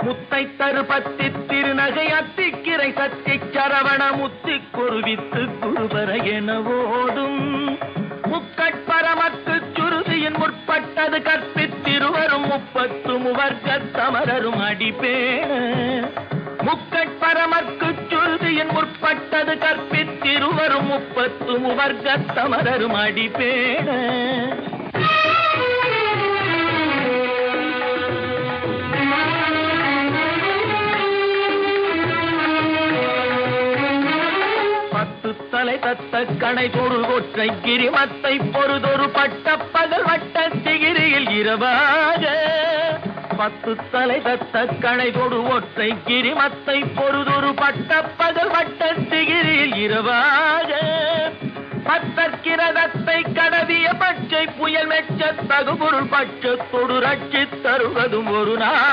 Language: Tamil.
முத்தை தருபத்தி திருநகை அத்திக்கிரை சத்தி சரவண முத்தி குருவித்து குருபர என ஓடும் முக்கட்பரமக்கு சுருதியின் முற்பட்டது கற்பித்திருவரும் 30 முவர்க்க தமரரும் அடிப்பேண முக்கட்பரமக்கு சுருதியின் முற்பட்டது கற்பித்திருவரும் 30 முவர்க்க தமரரும் அடிப்பேண தலை தத்த கணை தொடு ஒற்றை கிரிமத்தை பொறுதொரு பட்ட பகல் வட்ட சிகிரியில் இரவாக 10 தலை தத்த கணை தொடு ஒற்றை கிரிமத்தை பொறுதொரு பட்ட பகல் வட்ட சிகிரியில் இரவாக பத்தற்கிரதத்தை கடவிய பச்சை புயல் மெச்ச தகுபொருள் பட்சத்தொடு ரட்சி தருவதும் ஒரு நாள்